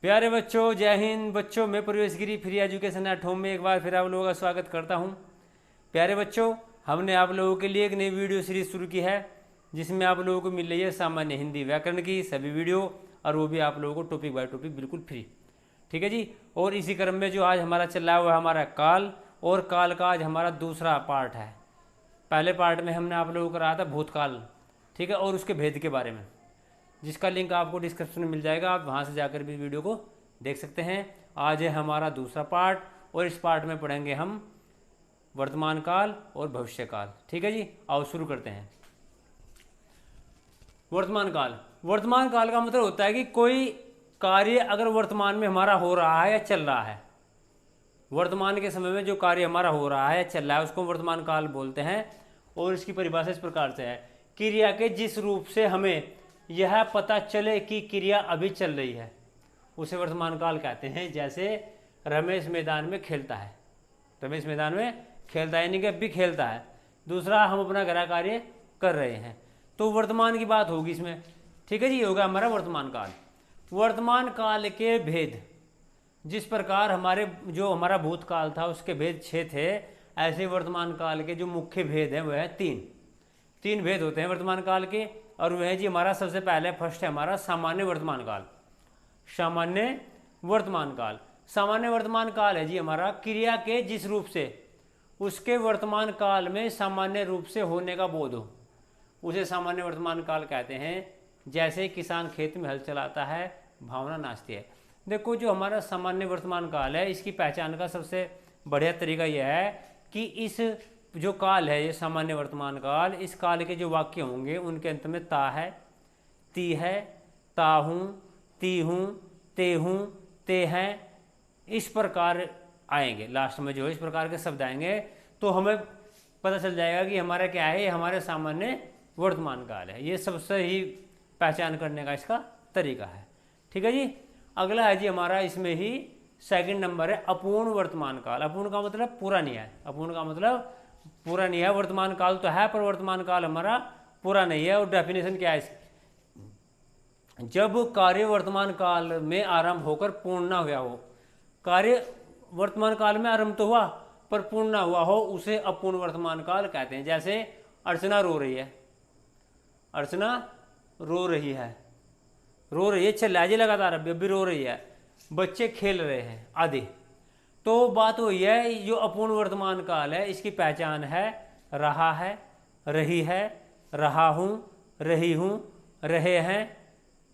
प्यारे बच्चों, जय हिंद। बच्चों, मैं प्रवेश गिरी फ्री एजुकेशन एट होम में एक बार फिर आप लोगों का स्वागत करता हूं। प्यारे बच्चों, हमने आप लोगों के लिए एक नई वीडियो सीरीज शुरू की है जिसमें आप लोगों को मिल रही है सामान्य हिंदी व्याकरण की सभी वीडियो, और वो भी आप लोगों को टॉपिक बाय टॉपिक बिल्कुल फ्री। ठीक है जी। और इसी क्रम में जो आज हमारा चल रहा है वो है हमारा काल, और काल का आज हमारा दूसरा पार्ट है। पहले पार्ट में हमने आप लोगों को कराया था भूतकाल, ठीक है, और उसके भेद के बारे में, जिसका लिंक आपको डिस्क्रिप्शन में मिल जाएगा। आप वहाँ से जाकर भी वीडियो को देख सकते हैं। आज है हमारा दूसरा पार्ट, और इस पार्ट में पढ़ेंगे हम वर्तमान काल और भविष्य काल। ठीक है जी, आओ शुरू करते हैं। वर्तमान काल। वर्तमान काल का मतलब होता है कि कोई कार्य अगर वर्तमान में हमारा हो रहा है या चल रहा है, वर्तमान के समय में जो कार्य हमारा हो रहा है चल रहा है उसको वर्तमान काल बोलते हैं। और इसकी परिभाषा इस प्रकार से है, क्रिया के जिस रूप से हमें यह पता चले कि क्रिया अभी चल रही है उसे वर्तमान काल कहते हैं। जैसे रमेश मैदान में खेलता है, रमेश मैदान में खेलता है यानी कि अभी खेलता है। दूसरा, हम अपना गृह कार्य कर रहे हैं, तो वर्तमान की बात होगी इसमें। ठीक है जी, ये होगा हमारा वर्तमान काल। वर्तमान काल के भेद, जिस प्रकार हमारा भूतकाल था उसके भेद 6 थे, ऐसे वर्तमान काल के जो मुख्य भेद हैं वह है तीन भेद होते हैं वर्तमान काल के। और वह है जी हमारा सबसे पहले फर्स्ट है हमारा सामान्य वर्तमान काल। सामान्य वर्तमान काल, सामान्य वर्तमान काल है जी हमारा क्रिया के जिस रूप से उसके वर्तमान काल में सामान्य रूप से होने का बोध हो, उसे सामान्य वर्तमान काल कहते हैं। जैसे किसान खेत में हल चलाता है, भावना नाचती है। देखो, जो हमारा सामान्य वर्तमान काल है इसकी पहचान का सबसे बढ़िया तरीका यह है कि इस जो काल है, ये सामान्य वर्तमान काल, इस काल के जो वाक्य होंगे उनके अंत में ता है, ती है, ता हूँ, ती हूँ, ते हूँ, ते हैं, इस प्रकार आएंगे। लास्ट में जो इस प्रकार के शब्द आएंगे तो हमें पता चल जाएगा कि हमारा क्या है, ये हमारे सामान्य वर्तमान काल है। ये सबसे ही पहचान करने का इसका तरीका है। ठीक है जी। अगला है जी हमारा, इसमें ही सेकंड नंबर है अपूर्ण वर्तमान काल। अपूर्ण का मतलब पूरा नहीं है, अपूर्ण का मतलब पूरा नहीं है। वर्तमान काल तो है पर वर्तमान काल हमारा पूरा नहीं है। और डेफिनेशन क्या है इसकी, जब कार्य वर्तमान काल में आरंभ होकर पूर्ण ना हुआ हो, कार्य वर्तमान काल में आरंभ तो हुआ पर पूर्ण ना हुआ हो, उसे अपूर्ण वर्तमान काल कहते हैं। जैसे अर्चना रो रही है, अर्चना रो रही है, रो रही है, चल रहा लगातार, अभी रो रही है। बच्चे खेल रहे हैं आदि। तो बात वही है, जो अपूर्ण वर्तमान काल है इसकी पहचान है रहा है, रही है, रहा हूँ, रही हूँ, रहे हैं।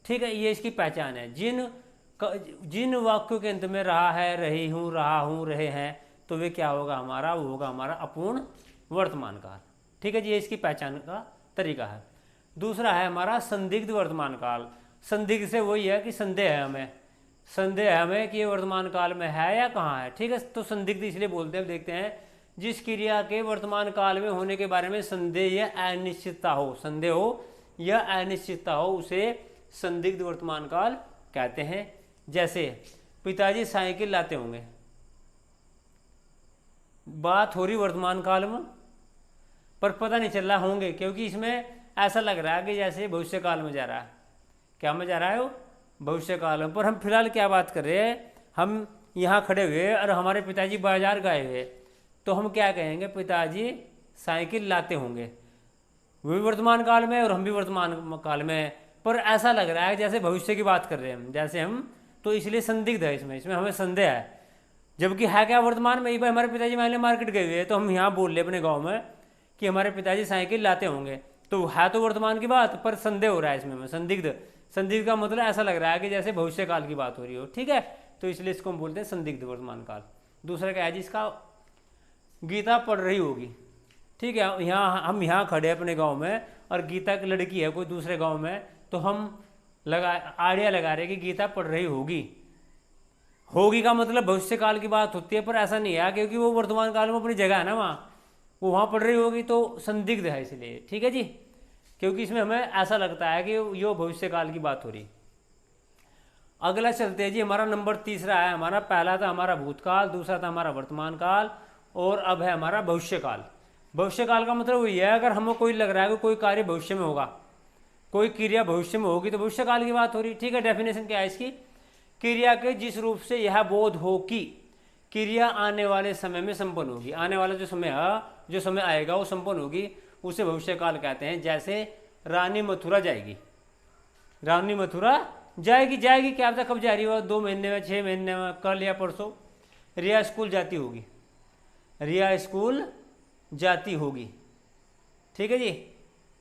ठीक है, ये इसकी पहचान है। जिन वाक्यों के अंत में रहा है, रही हूँ, रहा हूँ, रहे हैं, तो वे क्या होगा हमारा, वो होगा हमारा अपूर्ण वर्तमान काल। ठीक है जी, ये इसकी पहचान का तरीका है। दूसरा है हमारा संदिग्ध वर्तमान काल। संदिग्ध से वही है कि संदेह है हमें कि ये वर्तमान काल में है या कहाँ है। ठीक है, तो संदिग्ध इसलिए बोलते हैं, देखते हैं, जिस क्रिया के वर्तमान काल में होने के बारे में संदेह या अनिश्चितता हो, संदेह हो या अनिश्चितता हो, उसे संदिग्ध वर्तमान काल कहते हैं। जैसे पिताजी साइकिल लाते होंगे, बात हो रही वर्तमान काल में पर पता नहीं चल रहा होंगे, क्योंकि इसमें ऐसा लग रहा है कि जैसे भविष्य काल में जा रहा है। क्या में जा रहा है वो, भविष्य काल में। पर हम फिलहाल क्या बात कर रहे हैं, हम यहाँ खड़े हुए और हमारे पिताजी बाजार गए हुए, तो हम क्या कहेंगे, पिताजी साइकिल लाते होंगे। वो भी वर्तमान काल में और हम भी वर्तमान काल में, पर ऐसा लग रहा है जैसे भविष्य की बात कर रहे हैं हम, जैसे हम, तो इसलिए संदिग्ध है इसमें हमें संदेह है। जबकि है क्या वर्तमान में, भाई हमारे पिताजी मान मार्केट गए हुए, तो हम यहाँ बोल रहे अपने गाँव में कि हमारे पिताजी साइकिल लाते होंगे, तो है तो वर्तमान की बात पर संदेह हो रहा है इसमें। संदिग्ध का मतलब ऐसा लग रहा है कि जैसे भविष्य काल की बात हो रही हो। ठीक है, तो इसलिए इसको हम बोलते हैं संदिग्ध वर्तमान काल। दूसरा क्या है जी, इसका गीता पढ़ रही होगी। ठीक है, हम यहाँ खड़े अपने गांव में और गीता की लड़की है कोई दूसरे गांव में, तो हम आइडिया लगा रहे कि गीता पढ़ रही होगी का मतलब भविष्य काल की बात होती है, पर ऐसा नहीं है, क्योंकि वो वर्तमान काल में अपनी जगह है ना, वो वहाँ पढ़ रही होगी, तो संदिग्ध है इसलिए। ठीक है जी, क्योंकि इसमें हमें ऐसा लगता है कि यो भविष्य काल की बात हो रही। अगला चलते हैं जी, हमारा नंबर तीसरा है हमारा। पहला था हमारा भूतकाल, दूसरा था हमारा वर्तमान काल, और अब है हमारा भविष्य काल। भविष्य काल का मतलब वही है, अगर हमें कोई लग रहा है कि कोई कार्य भविष्य में होगा, कोई क्रिया भविष्य में होगी, तो भविष्य काल की बात हो रही। ठीक है, डेफिनेशन क्या है इसकी, क्रिया के जिस रूप से यह बोध हो कि क्रिया आने वाले समय में संपन्न होगी, आने वाला जो समय आएगा वो संपन्न होगी, उसे भविष्यकाल कहते हैं। जैसे रानी मथुरा जाएगी, रानी मथुरा जाएगी क्या पता कब जा रही हो, 2 महीने में, 6 महीने में, कल या परसों। रिया स्कूल जाती होगी, रिया स्कूल जाती होगी, ठीक है जी।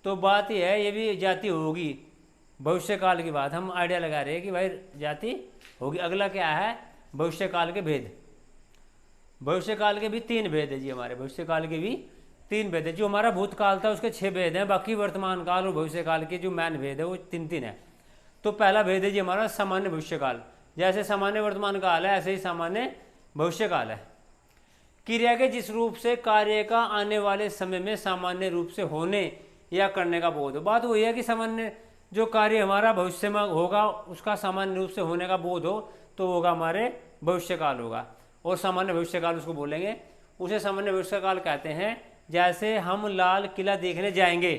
तो बात यह है, ये भी जाती होगी, भविष्यकाल की बात हम आइडिया लगा रहे हैं कि भाई जाती होगी। अगला क्या है, भविष्यकाल के भेद। भविष्यकाल के भी 3 भेद है जी, हमारे भविष्यकाल के भी 3 भेद है। जो हमारा भूतकाल था उसके 6 भेद हैं, बाकी वर्तमान काल और भविष्यकाल के जो मेन भेद है वो 3 है। तो पहला भेद है जी हमारा सामान्य भविष्यकाल। जैसे सामान्य वर्तमान काल है ऐसे ही सामान्य भविष्यकाल है। क्रिया के जिस रूप से कार्य का आने वाले समय में सामान्य रूप से होने या करने का बोध हो। बात वही है कि सामान्य जो कार्य हमारा भविष्य में होगा उसका सामान्य रूप से होने का बोध हो तो होगा हमारे भविष्यकाल होगा, और सामान्य भविष्यकाल उसको बोलेंगे, उसे सामान्य भविष्यकाल कहते हैं। जैसे हम लाल किला देखने जाएंगे,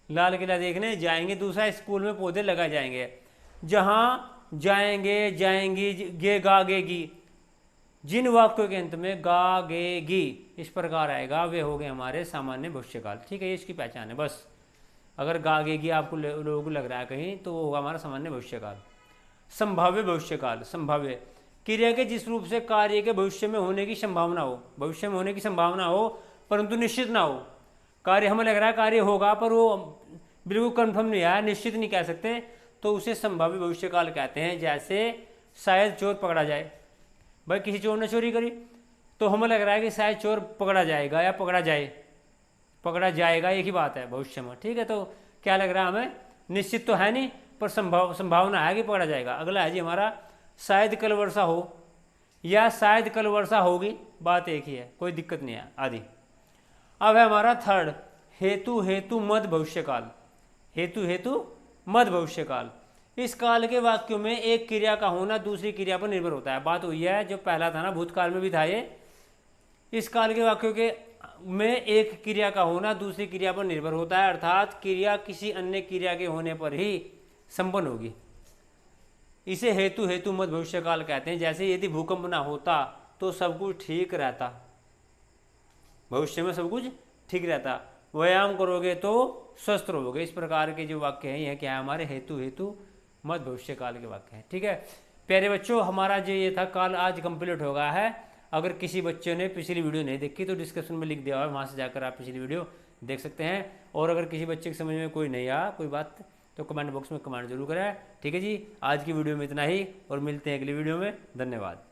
लाल किला देखने जाएंगे, दूसरा स्कूल में पौधे लगाए जाएंगे। जहाँ जाएंगे, जाएंगी, गे गा गेगी, जिन वाक्यों के अंत में गा गेगी इस प्रकार आएगा वे हो गए हमारे सामान्य भविष्यकाल। ठीक है, ये इसकी पहचान है बस। अगर गा गेगी आपको लोगों को लग रहा है कहीं तो वो होगा हमारा सामान्य भविष्यकाल। संभाव्य भविष्यकाल, संभाव्य क्रिया के जिस रूप से कार्य के भविष्य में होने की संभावना हो, भविष्य में होने की संभावना हो परंतु निश्चित ना हो। कार्य हमें लग रहा है कार्य होगा पर वो बिल्कुल कंफर्म नहीं आया, निश्चित नहीं कह सकते, तो उसे संभाव्य भविष्यकाल कहते हैं। जैसे शायद चोर पकड़ा जाए, भाई किसी चोर ने चोरी करी तो हमें लग रहा है कि शायद चोर पकड़ा जाएगा या पकड़ा जाएगा, एक ही बात है भविष्य में। ठीक है, तो क्या लग रहा है हमें, निश्चित तो है नहीं पर संभावना है कि पकड़ा जाएगा। अगला है जी हमारा शायद कल वर्षा हो या शायद कल वर्षा होगी, बात एक ही है, कोई दिक्कत नहीं है आदि। अब है हमारा थर्ड, हेतु मद भविष्यकाल। हेतु मद भविष्यकाल। इस काल के वाक्यों में एक क्रिया का होना दूसरी क्रिया पर निर्भर होता है। बात हुई है जो पहला था ना, भूतकाल में भी था ये। इस काल के वाक्यों के में एक क्रिया का होना दूसरी क्रिया पर निर्भर होता है, अर्थात क्रिया किसी अन्य क्रिया के होने पर ही संपन्न होगी। इसे हेतु मद भविष्यकाल कहते हैं। जैसे यदि भूकंप ना होता तो सब कुछ ठीक रहता, भविष्य में सब कुछ ठीक रहता, व्यायाम करोगे तो स्वस्थ रहोगे। इस प्रकार के जो वाक्य हैं यह क्या है, हमारे हेतु मद भविष्यकाल के वाक्य हैं। ठीक है प्यारे बच्चों, हमारा जो ये था काल आज कंप्लीट हो गया है। अगर किसी बच्चे ने पिछली वीडियो नहीं देखी तो डिस्क्रिप्शन में लिख दिया हुआ है, वहाँ से जाकर आप पिछली वीडियो देख सकते हैं। और अगर किसी बच्चे के समझ में कोई नहीं आया कोई बात तो कमेंट बॉक्स में कमेंट जरूर करें। ठीक है जी, आज की वीडियो में इतना ही और मिलते हैं अगली वीडियो में। धन्यवाद।